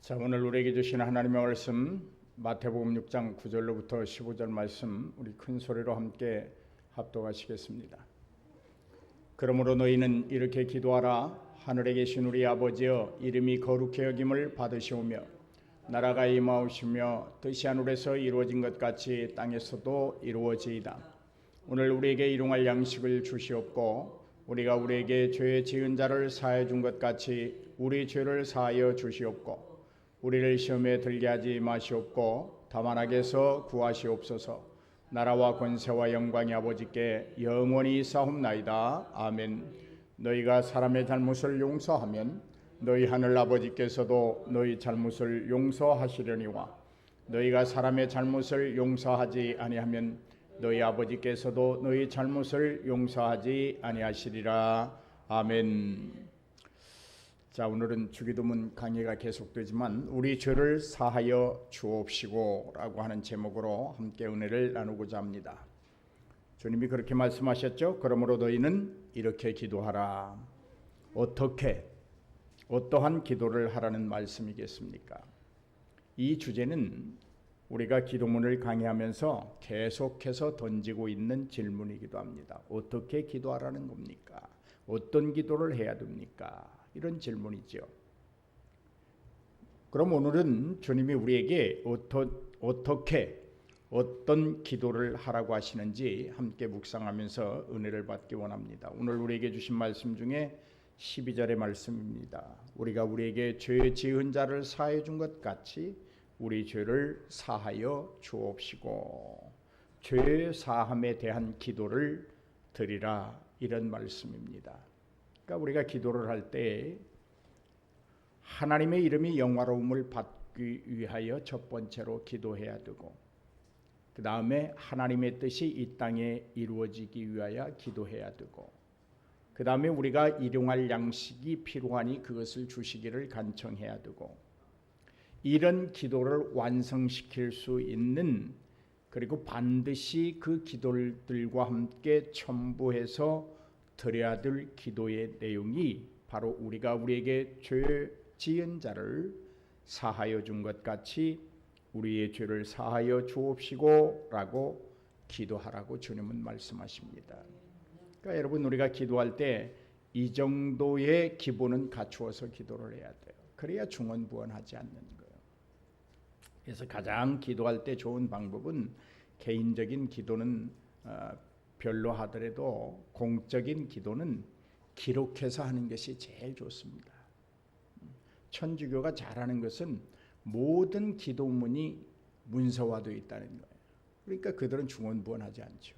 자, 오늘 우리에게 주신 하나님의 말씀 마태복음 6장 9절로부터 15절 말씀 우리 큰 소리로 함께 합독하시겠습니다. 그러므로 너희는 이렇게 기도하라. 하늘에 계신 우리 아버지여, 이름이 거룩히 여김을 받으시오며 나라가 임하오시며 뜻이 하늘에서 이루어진 것 같이 땅에서도 이루어지이다. 오늘 우리에게 일용할 양식을 주시옵고 우리가 우리에게 죄 지은 자를 사하여 준 것 같이 우리 죄를 사하여 주시옵고 우리를 시험에 들게 하지 마시옵고 다만 악에서 구하시옵소서. 나라와 권세와 영광이 아버지께 영원히 있사옵나이다. 아멘. 너희가 사람의 잘못을 용서하면 너희 하늘 아버지께서도 너희 잘못을 용서하시려니와 너희가 사람의 잘못을 용서하지 아니하면 너희 아버지께서도 너희 잘못을 용서하지 아니하시리라. 아멘. 자, 오늘은 주기도문 강의가 계속되지만 우리 죄를 사하여 주옵시고 라고 하는 제목으로 함께 은혜를 나누고자 합니다. 주님이 그렇게 말씀하셨죠. 그러므로 너희는 이렇게 기도하라. 어떠한 기도를 하라는 말씀이겠습니까? 이 주제는 우리가 기도문을 강의하면서 계속해서 던지고 있는 질문이기도 합니다. 어떻게 기도하라는 겁니까? 어떤 기도를 해야 됩니까? 이런 질문이죠. 그럼 오늘은 주님이 우리에게 어떤 기도를 하라고 하시는지 함께 묵상하면서 은혜를 받기 원합니다. 오늘 우리에게 주신 말씀 중에 12절의 말씀입니다. 우리가 우리에게 죄 지은 자를 사하여 준 것 같이 우리 죄를 사하여 주옵시고 죄 사함에 대한 기도를 드리라, 이런 말씀입니다. 그러니까 우리가 기도를 할 때 하나님의 이름이 영화로움을 받기 위하여 첫 번째로 기도해야 되고, 그 다음에 하나님의 뜻이 이 땅에 이루어지기 위하여 기도해야 되고, 그 다음에 우리가 일용할 양식이 필요하니 그것을 주시기를 간청해야 되고, 이런 기도를 완성시킬 수 있는, 그리고 반드시 그 기도들과 함께 첨부해서 드려야 될 기도의 내용이 바로 우리가 우리에게 죄 지은 자를 사하여 준 것 같이 우리의 죄를 사하여 주옵시고 라고 기도하라고 주님은 말씀하십니다. 그러니까 여러분, 우리가 기도할 때 이 정도의 기본은 갖추어서 기도를 해야 돼요. 그래야 중언부언하지 않는 거예요. 그래서 가장 기도할 때 좋은 방법은 개인적인 기도는 별로 하더라도 공적인 기도는 기록해서 하는 것이 제일 좋습니다. 천주교가 잘하는 것은 모든 기도문이 문서화되어 있다는 거예요. 그러니까 그들은 중언부언하지 않죠.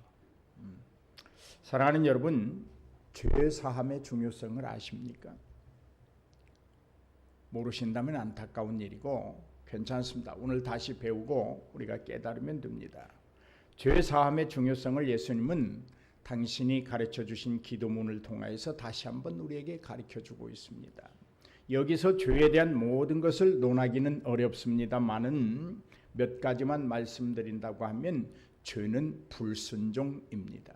사랑하는 여러분, 죄 사함의 중요성을 아십니까? 모르신다면 안타까운 일이고 괜찮습니다. 오늘 다시 배우고 우리가 깨달으면 됩니다. 죄 사함의 중요성을 예수님은 당신이 가르쳐 주신 기도문을 통해서 다시 한번 우리에게 가르쳐 주고 있습니다. 여기서 죄에 대한 모든 것을 논하기는 어렵습니다만은 몇 가지만 말씀드린다고 하면 죄는 불순종입니다.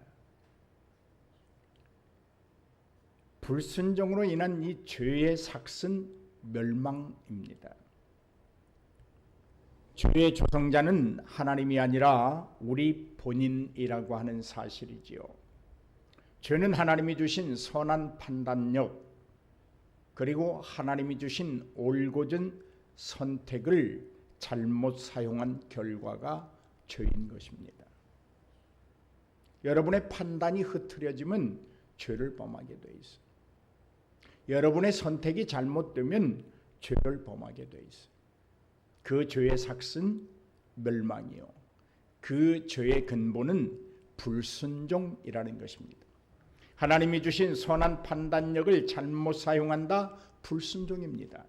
불순종으로 인한 이 죄의 삭은 멸망입니다. 죄의 조성자는 하나님이 아니라 우리 본인이라고 하는 사실이지요. 죄는 하나님이 주신 선한 판단력, 그리고 하나님이 주신 올곧은 선택을 잘못 사용한 결과가 죄인 것입니다. 여러분의 판단이 흐트러지면 죄를 범하게 돼 있어요. 여러분의 선택이 잘못되면 죄를 범하게 돼 있어요. 그 죄의 삭은 멸망이요, 그 죄의 근본은 불순종이라는 것입니다. 하나님이 주신 선한 판단력을 잘못 사용한다, 불순종입니다.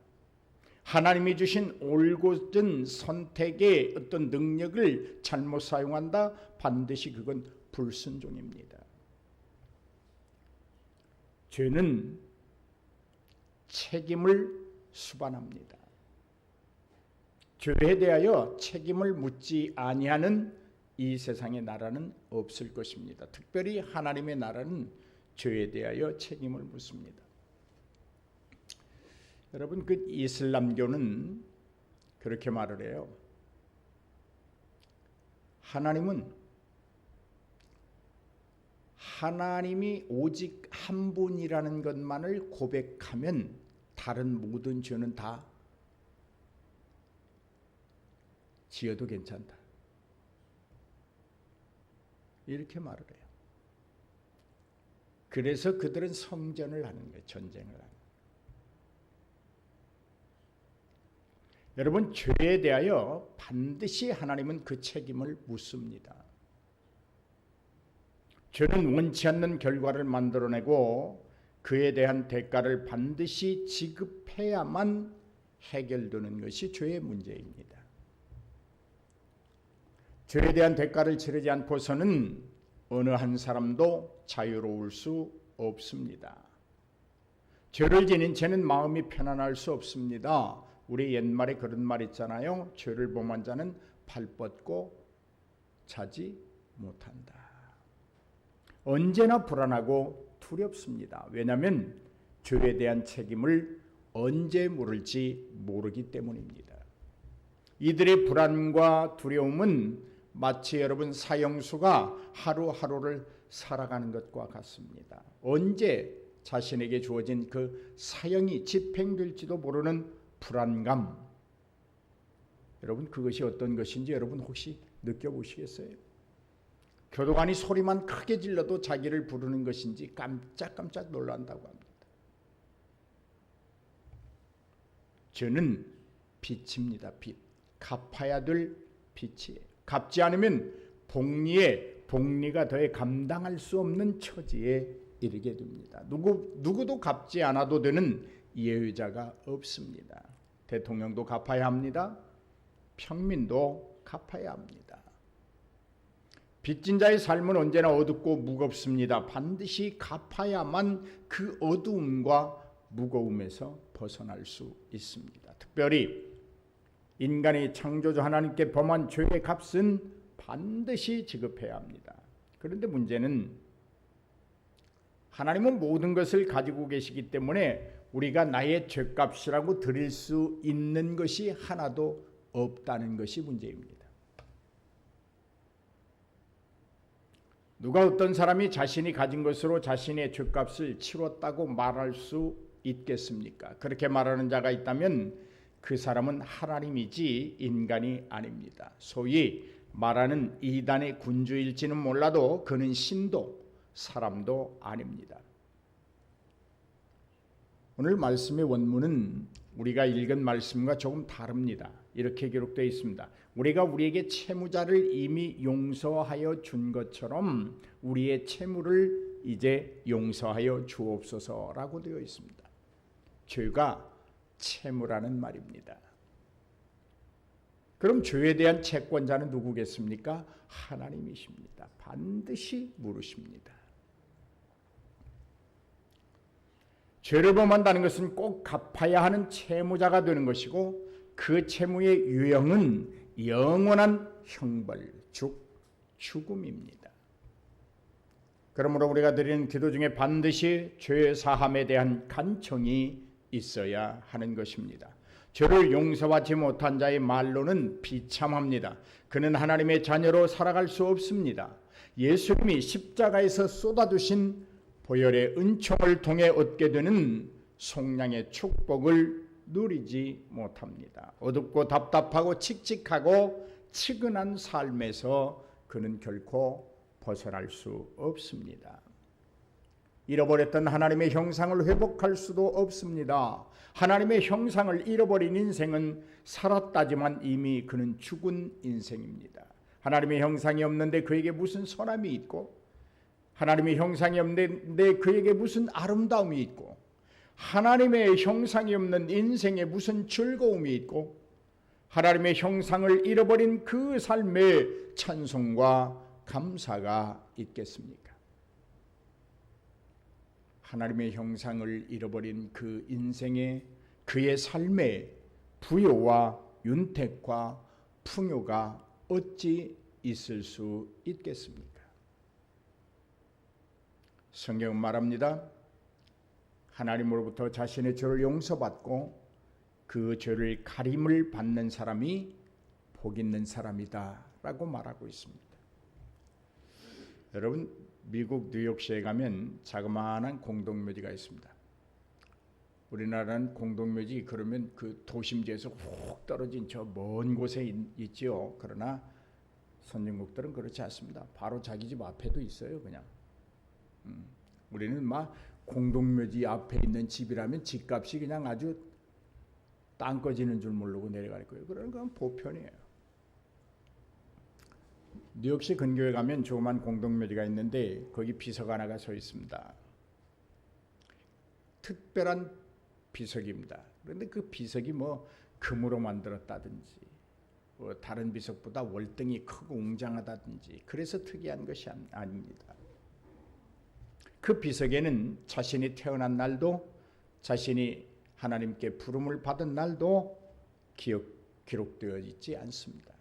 하나님이 주신 올곧은 선택의 어떤 능력을 잘못 사용한다, 반드시 그건 불순종입니다. 죄는 책임을 수반합니다. 죄에 대하여 책임을 묻지 아니하는 이 세상의 나라는 없을 것입니다. 특별히 하나님의 나라는 죄에 대하여 책임을 묻습니다. 여러분, 그 이슬람교는 그렇게 말을 해요. 하나님이 오직 한 분이라는 것만을 고백하면 다른 모든 죄는 다 지어도 괜찮다. 이렇게 말을 해요. 그래서 그들은 성전을 하는 거예요. 전쟁을 하는 거예요. 여러분, 죄에 대하여 반드시 하나님은 그 책임을 묻습니다. 죄는 원치 않는 결과를 만들어내고 그에 대한 대가를 반드시 지급해야만 해결되는 것이 죄의 문제입니다. 죄에 대한 대가를 치르지 않고서는 어느 한 사람도 자유로울 수 없습니다. 죄를 지닌 죄는 마음이 편안할 수 없습니다. 우리 옛말에 그런 말 있잖아요. 죄를 범한 자는 발 뻗고 자지 못한다. 언제나 불안하고 두렵습니다. 왜냐하면 죄에 대한 책임을 언제 물을지 모르기 때문입니다. 이들의 불안과 두려움은 마치 여러분 사형수가 하루하루를 살아가는 것과 같습니다. 언제 자신에게 주어진 그 사형이 집행될지도 모르는 불안감. 여러분, 그것이 어떤 것인지 여러분 혹시 느껴보시겠어요? 교도관이 소리만 크게 질러도 자기를 부르는 것인지 깜짝깜짝 놀란다고 합니다. 죄는 빚입니다. 빚. 갚아야 될 빚이에요. 갚지 않으면 복리가 더해 감당할 수 없는 처지에 이르게 됩니다. 누구도 갚지 않아도 되는 예외자가 없습니다. 대통령도 갚아야 합니다. 평민도 갚아야 합니다. 빚진 자의 삶은 언제나 어둡고 무겁습니다. 반드시 갚아야만 그 어두움과 무거움에서 벗어날 수 있습니다. 특별히 인간이 창조주 하나님께 범한 죄의 값은 반드시 지급해야 합니다. 그런데 문제는 하나님은 모든 것을 가지고 계시기 때문에 우리가 나의 죄값이라고 드릴 수 있는 것이 하나도 없다는 것이 문제입니다. 누가 어떤 사람이 자신이 가진 것으로 자신의 죄값을 치렀다고 말할 수 있겠습니까? 그렇게 말하는 자가 있다면 그 사람은 하나님이지 인간이 아닙니다. 소위 말하는 이단의 군주일지는 몰라도 그는 신도 사람도 아닙니다. 오늘 말씀의 원문은 우리가 읽은 말씀과 조금 다릅니다. 이렇게 기록되어 있습니다. 우리가 우리에게 채무자를 이미 용서하여 준 것처럼 우리의 채무를 이제 용서하여 주옵소서라고 되어 있습니다. 죄가 채무라는 말입니다. 그럼 죄에 대한 채권자는 누구겠습니까? 하나님이십니다. 반드시 물으십니다. 죄를 범한다는 것은 꼭 갚아야 하는 채무자가 되는 것이고 그 채무의 유형은 영원한 형벌, 즉 죽음입니다. 그러므로 우리가 드리는 기도 중에 반드시 죄 사함에 대한 간청이 있어야 하는 것입니다. 죄를 용서하지 못한 자의 말로는 비참합니다. 그는 하나님의 자녀로 살아갈 수 없습니다. 예수님이 십자가에서 쏟아주신 보혈의 은총을 통해 얻게 되는 속량의 축복을 누리지 못합니다. 어둡고 답답하고 칙칙하고 치근한 삶에서 그는 결코 벗어날 수 없습니다. 잃어버렸던 하나님의 형상을 회복할 수도 없습니다. 하나님의 형상을 잃어버린 인생은 살았다지만 이미 그는 죽은 인생입니다. 하나님의 형상이 없는데 그에게 무슨 선함이 있고, 하나님의 형상이 없는데 그에게 무슨 아름다움이 있고, 하나님의 형상이 없는 인생에 무슨 즐거움이 있고, 하나님의 형상을 잃어버린 그 삶에 찬송과 감사가 있겠습니까? 하나님의 형상을 잃어버린 그 인생에, 그의 삶에 부요와 윤택과 풍요가 어찌 있을 수 있겠습니까? 성경은 말합니다. 하나님으로부터 자신의 죄를 용서받고 그 죄를 가림을 받는 사람이 복 있는 사람이다라고 말하고 있습니다. 여러분, 미국 뉴욕시에 가면 자그마한 공동묘지가 있습니다. 우리나라는 공동묘지 그러면 그 도심지에서 훅 떨어진 저 먼 곳에 있지요. 그러나 선진국들은 그렇지 않습니다. 바로 자기 집 앞에도 있어요. 그냥 우리는 막 공동묘지 앞에 있는 집이라면 집값이 그냥 아주 땅 꺼지는 줄 모르고 내려갈 거예요. 그러는 건 보편이에요. 뉴욕시 근교에 가면 조그만 공동묘지가 있는데 거기 비석 하나가 서 있습니다. 특별한 비석입니다. 그런데 그 비석이 뭐 금으로 만들었다든지 다른 비석보다 월등히 크고 웅장하다든지 그래서 특이한 것이 아닙니다. 그 비석에는 자신이 태어난 날도 자신이 하나님께 부름을 받은 날도 기록되어 있지 않습니다.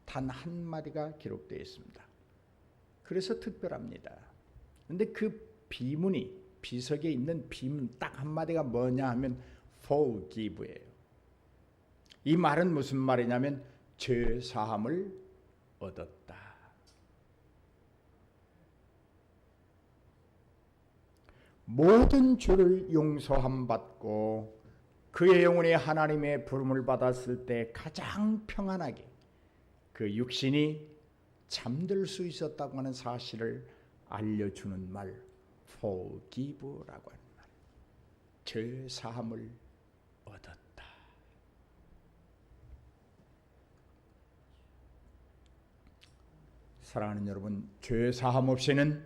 단 한마디가 기록되어 있습니다. 그래서 특별합니다. 그런데 그 비석에 있는 비문 딱 한마디가 뭐냐 하면 forgive예요. 이 말은 무슨 말이냐면 죄 사함을 얻었다. 모든 죄를 용서함 받고 그의 영혼이 하나님의 부름을 받았을 때 가장 평안하게 그 육신이 잠들 수 있었다고 하는 사실을 알려주는 말, forgive라고 하는 말, 죄 사함을 얻었다. 사랑하는 여러분, 죄 사함 없이는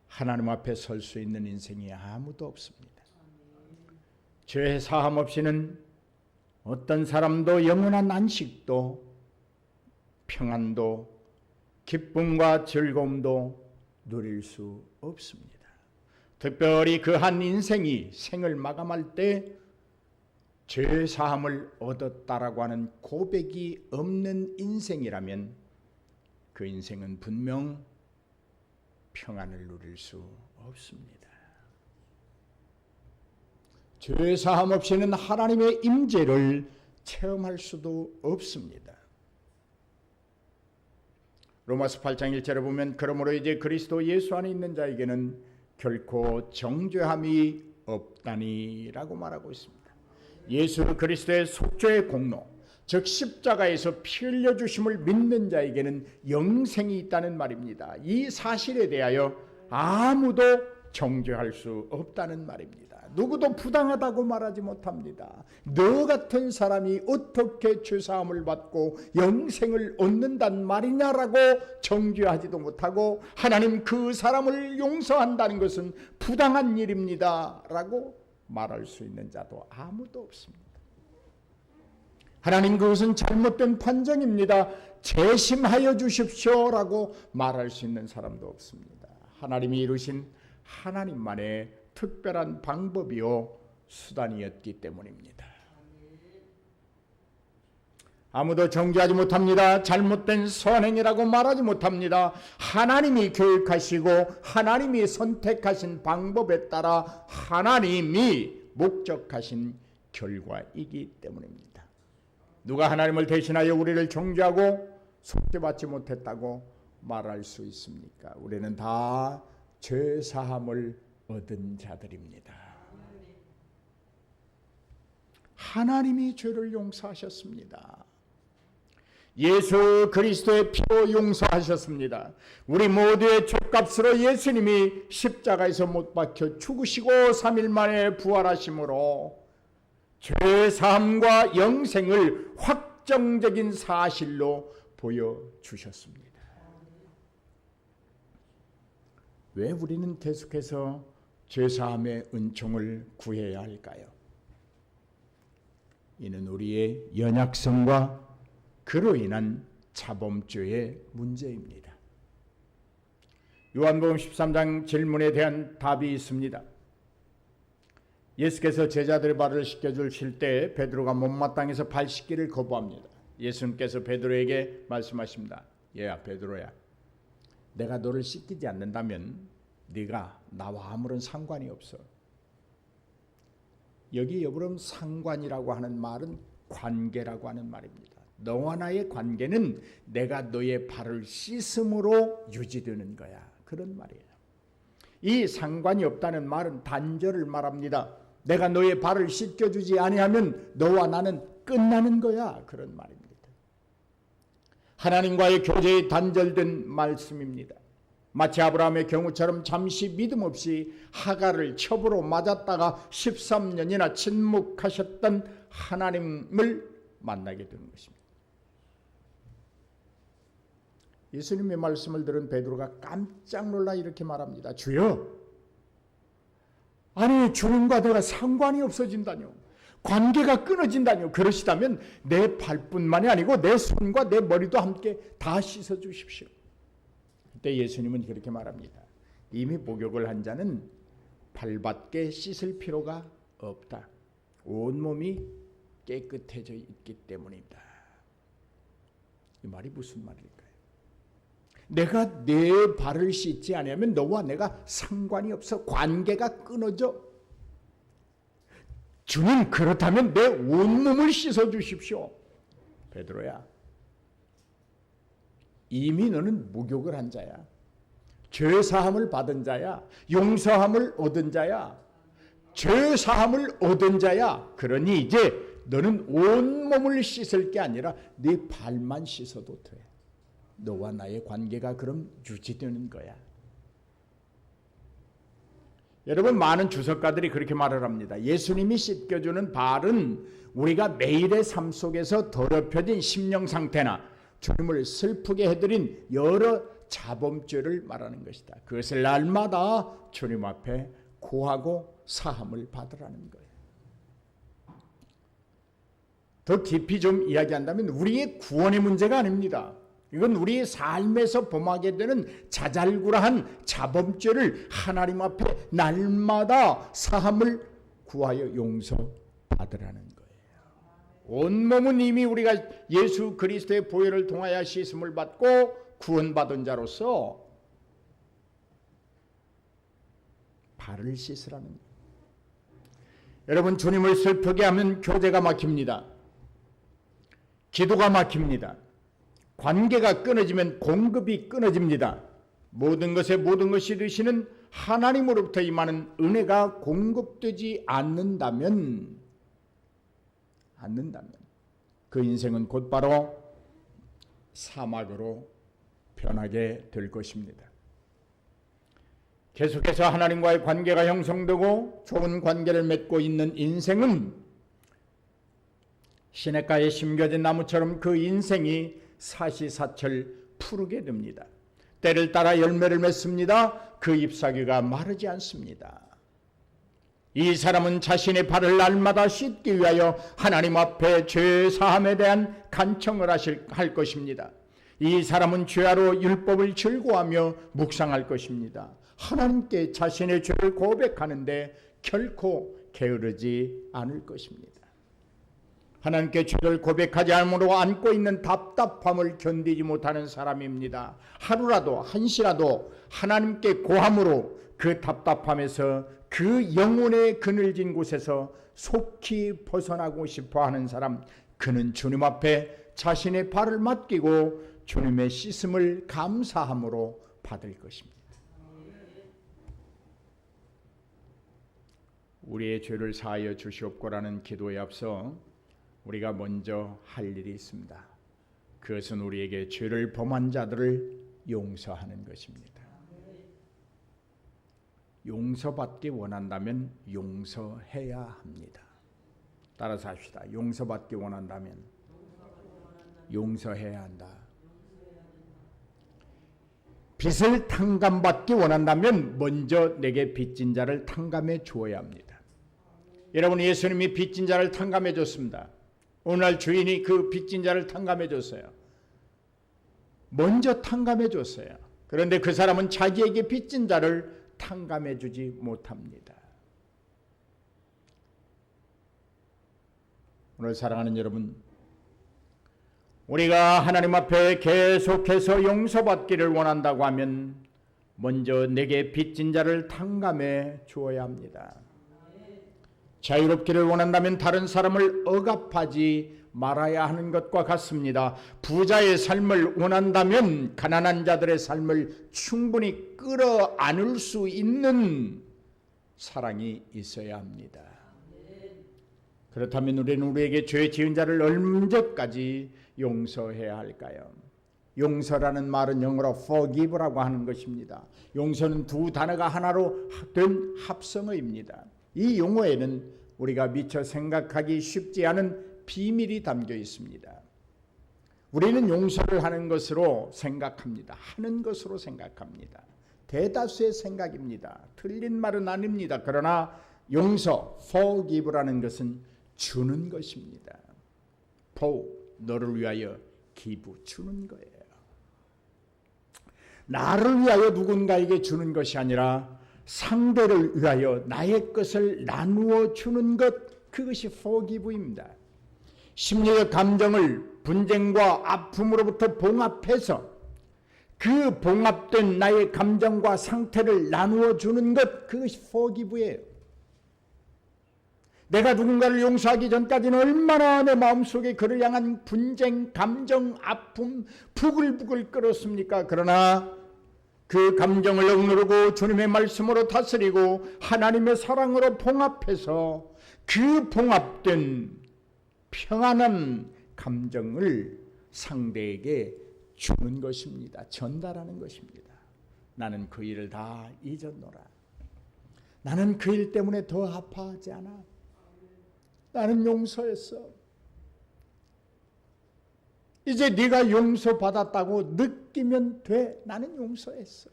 하나님 앞에 설 수 있는 인생이 아무도 없습니다. 죄 사함 없이는 어떤 사람도 영원한 안식도 평안도 기쁨과 즐거움도 누릴 수 없습니다. 특별히 그 한 인생이 생을 마감할 때 죄 사함을 얻었다라고 하는 고백이 없는 인생이라면 그 인생은 분명 평안을 누릴 수 없습니다. 죄 사함 없이는 하나님의 임재를 체험할 수도 없습니다. 로마서 8장 1절에 보면 그러므로 이제 그리스도 예수 안에 있는 자에게는 결코 정죄함이 없다니라고 말하고 있습니다. 예수 그리스도의 속죄의 공로, 즉 십자가에서 피 흘려 주심을 믿는 자에게는 영생이 있다는 말입니다. 이 사실에 대하여 아무도 정죄할 수 없다는 말입니다. 누구도 부당하다고 말하지 못합니다. 너 같은 사람이 어떻게 죄사함을 받고 영생을 얻는단 말이냐라고 정죄하지도 못하고 하나님 그 사람을 용서한다는 것은 부당한 일입니다 라고 말할 수 있는 자도 아무도 없습니다. 하나님 그것은 잘못된 판정입니다. 재심하여 주십시오라고 말할 수 있는 사람도 없습니다. 하나님이 이루신 하나님만의 특별한 방법이요 수단이었기 때문입니다. 아무도 정죄하지 못합니다. 잘못된 선행이라고 말하지 못합니다. 하나님이 계획하시고 하나님이 선택하신 방법에 따라 하나님이 목적하신 결과이기 때문입니다. 누가 하나님을 대신하여 우리를 정죄하고 속죄받지 못했다고 말할 수 있습니까? 우리는 다 죄 사함을 얻은 자들입니다. 하나님이 죄를 용서하셨습니다. 예수 그리스도의 피로 용서하셨습니다. 우리 모두의 죄값으로 예수님이 십자가에서 못 박혀 죽으시고 3일 만에 부활하심으로 죄 사함과 영생을 확정적인 사실로 보여주셨습니다. 왜 우리는 계속해서 죄사함의 은총을 구해야 할까요? 이는 우리의 연약성과 그로 인한 자범죄의 문제입니다. 요한복음 13장 질문에 대한 답이 있습니다. 예수께서 제자들의 발을 씻겨주실 때 베드로가 못마땅해서 발 씻기를 거부합니다. 예수님께서 베드로에게 말씀하십니다. 얘야 베드로야, 내가 너를 씻기지 않는다면 네가 나와 아무런 상관이 없어. 여기 여러분 상관이라고 하는 말은 관계라고 하는 말입니다. 너와 나의 관계는 내가 너의 발을 씻음으로 유지되는 거야. 그런 말이에요. 이 상관이 없다는 말은 단절을 말합니다. 내가 너의 발을 씻겨주지 아니하면 너와 나는 끝나는 거야. 그런 말입니다. 하나님과의 교제에 단절된 말씀입니다. 마치 아브라함의 경우처럼 잠시 믿음 없이 하갈을 첩으로 맞았다가 13년이나 침묵하셨던 하나님을 만나게 되는 것입니다. 예수님의 말씀을 들은 베드로가 깜짝 놀라 이렇게 말합니다. 주여, 아니 주님과 내가 상관이 없어진다뇨. 관계가 끊어진다뇨. 그러시다면 내 발뿐만이 아니고 내 손과 내 머리도 함께 다 씻어주십시오. 그때 예수님은 그렇게 말합니다. 이미 목욕을 한 자는 발밖에 씻을 필요가 없다. 온몸이 깨끗해져 있기 때문입니다. 이 말이 무슨 말일까요? 내가 내 발을 씻지 않으면 너와 내가 상관이 없어. 관계가 끊어져. 주님, 그렇다면 내 온몸을 씻어주십시오. 베드로야, 이미 너는 목욕을 한 자야. 죄사함을 받은 자야. 용서함을 얻은 자야. 죄사함을 얻은 자야. 그러니 이제 너는 온몸을 씻을 게 아니라 네 발만 씻어도 돼. 너와 나의 관계가 그럼 유지되는 거야. 여러분, 많은 주석가들이 그렇게 말을 합니다. 예수님이 씻겨주는 발은 우리가 매일의 삶 속에서 더럽혀진 심령 상태나 주님을 슬프게 해드린 여러 자범죄를 말하는 것이다. 그것을 날마다 주님 앞에 고하고 사함을 받으라는 거예요. 더 깊이 좀 이야기한다면 우리의 구원의 문제가 아닙니다. 이건 우리의 삶에서 범하게 되는 자잘구라한 자범죄를 하나님 앞에 날마다 사함을 구하여 용서받으라는 거예요. 온몸은 이미 우리가 예수 그리스도의 보혈을 통하여 씻음을 받고 구원받은 자로서 발을 씻으라는 거예요. 여러분, 주님을 슬프게 하면 교제가 막힙니다. 기도가 막힙니다. 관계가 끊어지면 공급이 끊어집니다. 모든 것에 모든 것이 되시는 하나님으로부터 임하는 은혜가 공급되지 않는다면 그 인생은 곧바로 사막으로 변하게 될 것입니다. 계속해서 하나님과의 관계가 형성되고 좋은 관계를 맺고 있는 인생은 시냇가에 심겨진 나무처럼 그 인생이 사시사철 푸르게 됩니다. 때를 따라 열매를 맺습니다. 그 잎사귀가 마르지 않습니다. 이 사람은 자신의 발을 날마다 씻기 위하여 하나님 앞에 죄 사함에 대한 간청을 할 것입니다. 이 사람은 죄하로 율법을 즐거워하며 묵상할 것입니다. 하나님께 자신의 죄를 고백하는데 결코 게으르지 않을 것입니다. 하나님께 죄를 고백하지 않으므로 안고 있는 답답함을 견디지 못하는 사람입니다. 하루라도 한시라도 하나님께 고함으로 그 답답함에서 그 영혼의 그늘진 곳에서 속히 벗어나고 싶어하는 사람, 그는 주님 앞에 자신의 발을 맡기고 주님의 씻음을 감사함으로 받을 것입니다. 우리의 죄를 사하여 주시옵고라는 기도에 앞서 우리가 먼저 할 일이 있습니다. 그것은 우리에게 죄를 범한 자들을 용서하는 것입니다. 용서받기 원한다면 용서해야 합니다. 따라서 합시다. 용서받기 원한다면 용서해야 한다. 빚을 탕감받기 원한다면 먼저 내게 빚진 자를 탕감해 주어야 합니다. 여러분, 예수님이 빚진 자를 탕감해 줬습니다. 오늘날 주인이 그 빚진 자를 탕감해 줬어요. 먼저 탕감해 줬어요. 그런데 그 사람은 자기에게 빚진 자를 탕감해 주지 못합니다. 오늘 사랑하는 여러분, 우리가 하나님 앞에 계속해서 용서받기를 원한다고 하면 먼저 내게 빚진 자를 탕감해 주어야 합니다. 자유롭기를 원한다면 다른 사람을 억압하지 말아야 하는 것과 같습니다. 부자의 삶을 원한다면 가난한 자들의 삶을 충분히 끌어안을 수 있는 사랑이 있어야 합니다. 그렇다면 우리는 우리에게 죄 지은 자를 언제까지 용서해야 할까요? 용서라는 말은 영어로 forgive라고 하는 것입니다. 용서는 두 단어가 하나로 된 합성어입니다. 이 용어에는 우리가 미처 생각하기 쉽지 않은 비밀이 담겨 있습니다. 우리는 용서를 하는 것으로 생각합니다. 하는 것으로 생각합니다. 대다수의 생각입니다. 틀린 말은 아닙니다. 그러나 용서, forgive라는 것은 주는 것입니다. for, 너를 위하여, give, 주는 거예요. 나를 위하여 누군가에게 주는 것이 아니라 상대를 위하여 나의 것을 나누어 주는 것, 그것이 forgive입니다. 심리적 감정을 분쟁과 아픔으로부터 봉합해서 그 봉합된 나의 감정과 상태를 나누어 주는 것, 그것이 forgive예요. 내가 누군가를 용서하기 전까지는 얼마나 내 마음속에 그를 향한 분쟁, 감정, 아픔, 부글부글 끓었습니까? 그러나 그 감정을 억누르고 주님의 말씀으로 다스리고 하나님의 사랑으로 봉합해서 그 봉합된 평안한 감정을 상대에게 주는 것입니다. 전달하는 것입니다. 나는 그 일을 다 잊었노라. 나는 그 일 때문에 더 아파하지 않아. 나는 용서했어. 이제 네가 용서받았다고 느끼면 돼. 나는 용서했어.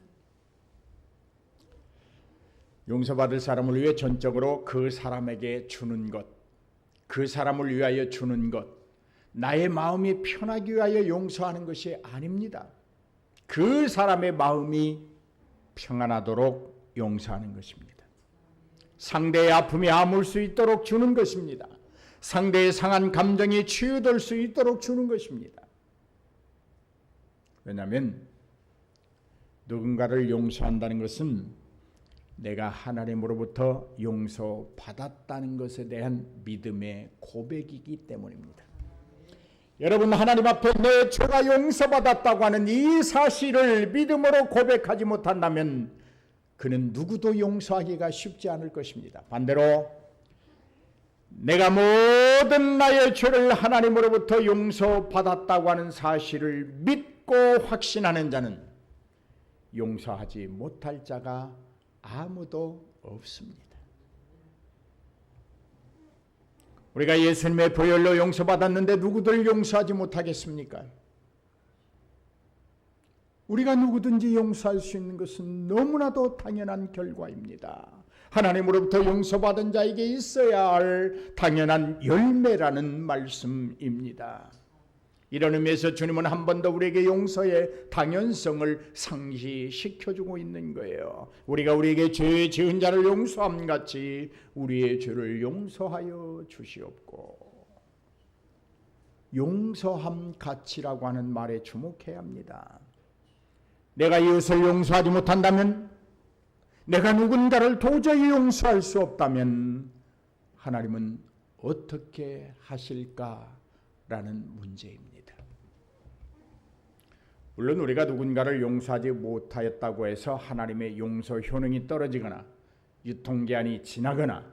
용서받을 사람을 위해 전적으로 그 사람에게 주는 것, 그 사람을 위하여 주는 것, 나의 마음이 편하기 위하여 용서하는 것이 아닙니다. 그 사람의 마음이 평안하도록 용서하는 것입니다. 상대의 아픔이 아물 수 있도록 주는 것입니다. 상대의 상한 감정이 치유될 수 있도록 주는 것입니다. 왜냐하면 누군가를 용서한다는 것은 내가 하나님으로부터 용서받았다는 것에 대한 믿음의 고백이기 때문입니다. 여러분, 하나님 앞에 내 죄가 용서받았다고 하는 이 사실을 믿음으로 고백하지 못한다면 그는 누구도 용서하기가 쉽지 않을 것입니다. 반대로 내가 모든 나의 죄를 하나님으로부터 용서받았다고 하는 사실을 믿고 확신하는 자는 용서하지 못할 자가 아무도 없습니다. 우리가 예수님의 보혈로 용서받았는데 누구들 용서하지 못하겠습니까? 우리가 누구든지 용서할 수 있는 것은 너무나도 당연한 결과입니다. 하나님으로부터 용서받은 자에게 있어야 할 당연한 열매라는 말씀입니다. 이런 의미에서 주님은 한 번 더 우리에게 용서의 당연성을 상기시켜주고 있는 거예요. 우리가 우리에게 죄 지은 자를 용서함 같이 우리의 죄를 용서하여 주시옵고, 용서함 같이라고 하는 말에 주목해야 합니다. 내가 이웃을 용서하지 못한다면, 내가 누군가를 도저히 용서할 수 없다면 하나님은 어떻게 하실까라는 문제입니다. 물론 우리가 누군가를 용서하지 못하였다고 해서 하나님의 용서 효능이 떨어지거나 유통기한이 지나거나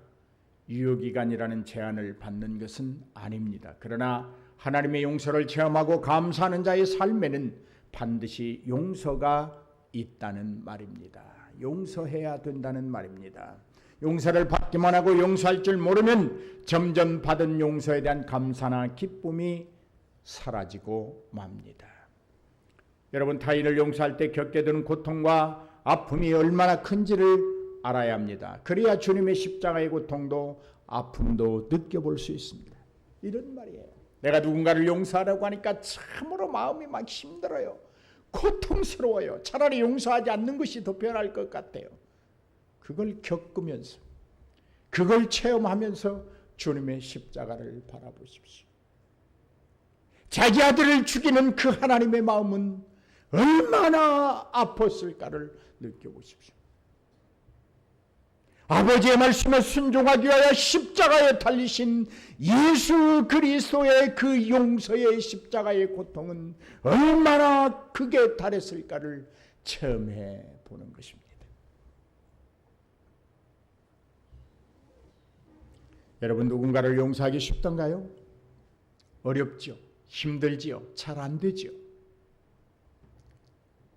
유효기간이라는 제한을 받는 것은 아닙니다. 그러나 하나님의 용서를 체험하고 감사하는 자의 삶에는 반드시 용서가 있다는 말입니다. 용서해야 된다는 말입니다. 용서를 받기만 하고 용서할 줄 모르면 점점 받은 용서에 대한 감사나 기쁨이 사라지고 맙니다. 여러분, 타인을 용서할 때 겪게 되는 고통과 아픔이 얼마나 큰지를 알아야 합니다. 그래야 주님의 십자가의 고통도 아픔도 느껴볼 수 있습니다. 이런 말이에요. 내가 누군가를 용서하라고 하니까 참으로 마음이 막 힘들어요. 고통스러워요. 차라리 용서하지 않는 것이 더 편할 것 같아요. 그걸 겪으면서, 그걸 체험하면서 주님의 십자가를 바라보십시오. 자기 아들을 죽이는 그 하나님의 마음은 얼마나 아팠을까를 느껴보십시오. 아버지의 말씀에 순종하기 위하여 십자가에 달리신 예수 그리스도의 그 용서의 십자가의 고통은 얼마나 크게 달했을까를 체험해 보는 것입니다. 여러분, 누군가를 용서하기 쉽던가요? 어렵죠. 힘들지요. 잘 안 되죠.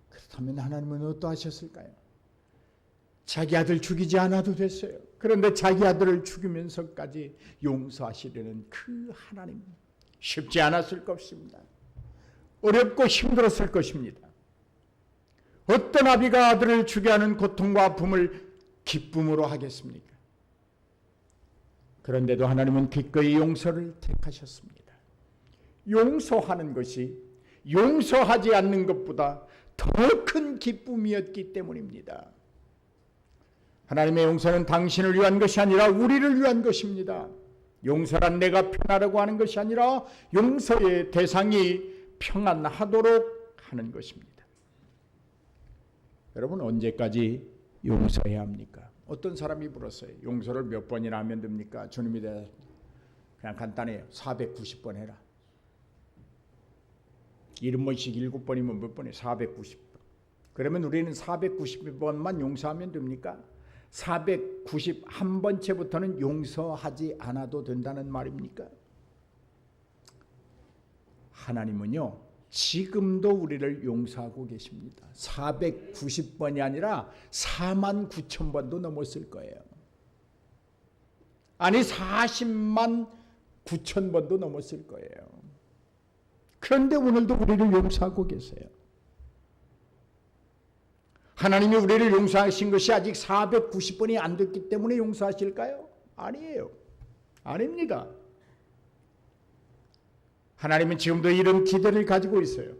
그렇다면 하나님은 어떠하셨을까요? 자기 아들 죽이지 않아도 됐어요. 그런데 자기 아들을 죽이면서까지 용서하시려는 그 하나님, 쉽지 않았을 것입니다. 어렵고 힘들었을 것입니다. 어떤 아비가 아들을 죽게 하는 고통과 아픔을 기쁨으로 하겠습니까? 그런데도 하나님은 기꺼이 용서를 택하셨습니다. 용서하는 것이 용서하지 않는 것보다 더 큰 기쁨이었기 때문입니다. 하나님의 용서는 당신을 위한 것이 아니라 우리를 위한 것입니다. 용서란 내가 편하라고 하는 것이 아니라 용서의 대상이 평안하도록 하는 것입니다. 여러분, 언제까지 용서해야 합니까? 어떤 사람이 물었어요. 용서를 몇 번이나 하면 됩니까? 주님이 그냥 간단해요. 490번 해라. 70번씩 7번이면 몇 번이에요? 490번. 그러면 우리는 490번만 용서하면 됩니까? 491번째부터는 용서하지 않아도 된다는 말입니까? 하나님은요, 지금도 우리를 용서하고 계십니다. 490번이 아니라 49,000번도 넘었을 거예요. 아니, 40만 9,000번도 넘었을 거예요. 그런데 오늘도 우리를 용서하고 계세요. 하나님이 우리를 용서하신 것이 아직 490번이 안 됐기 때문에 용서하실까요? 아니에요. 아닙니다. 하나님은 지금도 이런 기대를 가지고 있어요.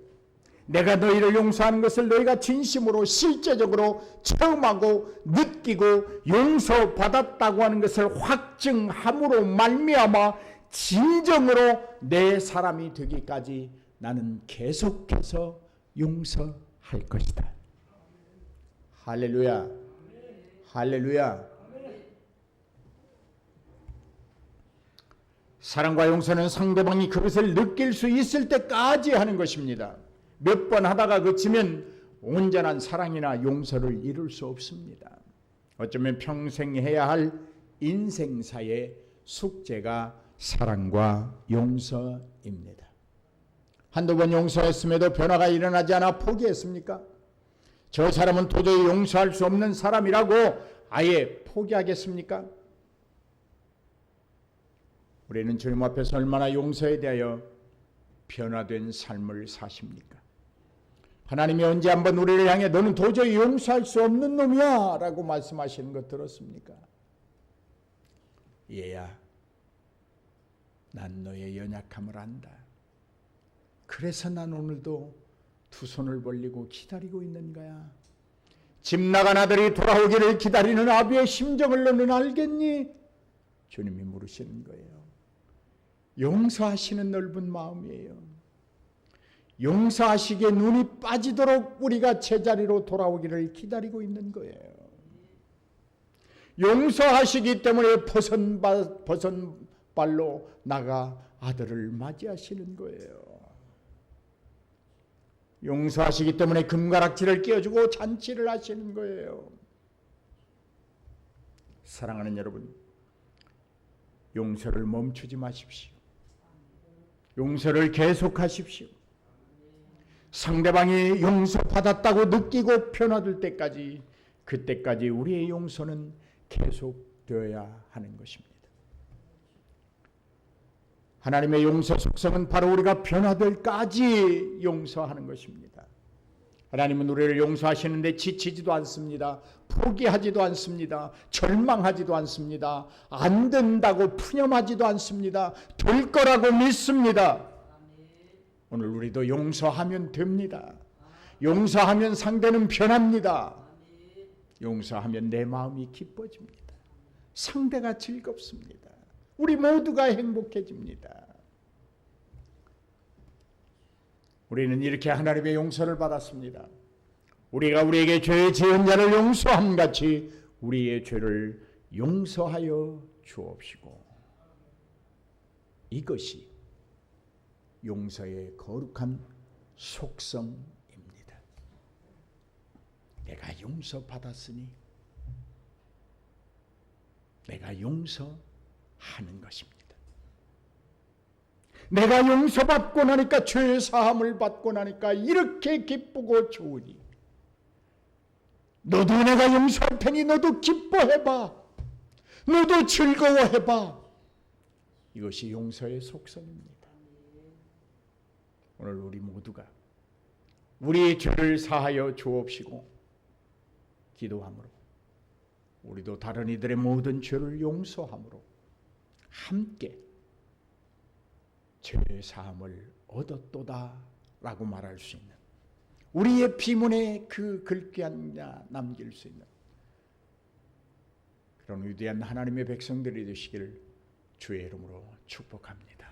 내가 너희를 용서하는 것을 너희가 진심으로 실제적으로 체험하고 느끼고 용서받았다고 하는 것을 확증함으로 말미암아 진정으로 내 사람이 되기까지 나는 계속해서 용서할 것이다. 할렐루야. 할렐루야. 사랑과 용서는 상대방이 그것을 느낄 수 있을 때까지 하는 것입니다. 몇 번 하다가 그치면 온전한 사랑이나 용서를 이룰 수 없습니다. 어쩌면 평생 해야 할 인생사의 숙제가 사랑과 용서입니다. 한두 번 용서했음에도 변화가 일어나지 않아 포기했습니까? 저 사람은 도저히 용서할 수 없는 사람이라고 아예 포기하겠습니까? 우리는 주님 앞에서 얼마나 용서에 대하여 변화된 삶을 사십니까? 하나님이 언제 한번 우리를 향해 너는 도저히 용서할 수 없는 놈이야 라고 말씀하시는 거 들었습니까? 얘야, 난 너의 연약함을 안다. 그래서 난 오늘도 두 손을 벌리고 기다리고 있는 거야. 집 나간 아들이 돌아오기를 기다리는 아비의 심정을 너는 알겠니? 주님이 물으시는 거예요. 용서하시는 넓은 마음이에요. 용서하시기에 눈이 빠지도록 우리가 제자리로 돌아오기를 기다리고 있는 거예요. 용서하시기 때문에 벗은 발로 나가 아들을 맞이하시는 거예요. 용서하시기 때문에 금가락지를 끼워주고 잔치를 하시는 거예요. 사랑하는 여러분, 용서를 멈추지 마십시오. 용서를 계속하십시오. 상대방이 용서받았다고 느끼고 변화될 때까지, 그때까지 우리의 용서는 계속되어야 하는 것입니다. 하나님의 용서 속성은 바로 우리가 변화될까지 용서하는 것입니다. 하나님은 우리를 용서하시는데 지치지도 않습니다. 포기하지도 않습니다. 절망하지도 않습니다. 안 된다고 푸념하지도 않습니다. 될 거라고 믿습니다. 오늘 우리도 용서하면 됩니다. 용서하면 상대는 변합니다. 용서하면 내 마음이 기뻐집니다. 상대가 즐겁습니다. 우리 모두가 행복해집니다. 우리는 이렇게 하나님의 용서를 받았습니다. 우리가 우리에게 죄 지은 자를 용서함 같이 우리의 죄를 용서하여 주옵시고. 이것이 용서의 거룩한 속성입니다. 내가 용서받았으니 내가 용서하는 것입니다. 내가 용서받고 나니까, 죄 사함을 받고 나니까 이렇게 기쁘고 좋으니 너도 내가 용서할 테니 너도 기뻐해봐. 너도 즐거워해봐. 이것이 용서의 속성입니다. 오늘 우리 모두가 우리의 죄를 사하여 주옵시고 기도함으로 우리도 다른 이들의 모든 죄를 용서함으로 함께 죄 사함을 얻었도다 라고 말할 수 있는, 우리의 비문에 그 글귀 하나 남길 수 있는 그런 위대한 하나님의 백성들이 되시기를 주의 이름으로 축복합니다.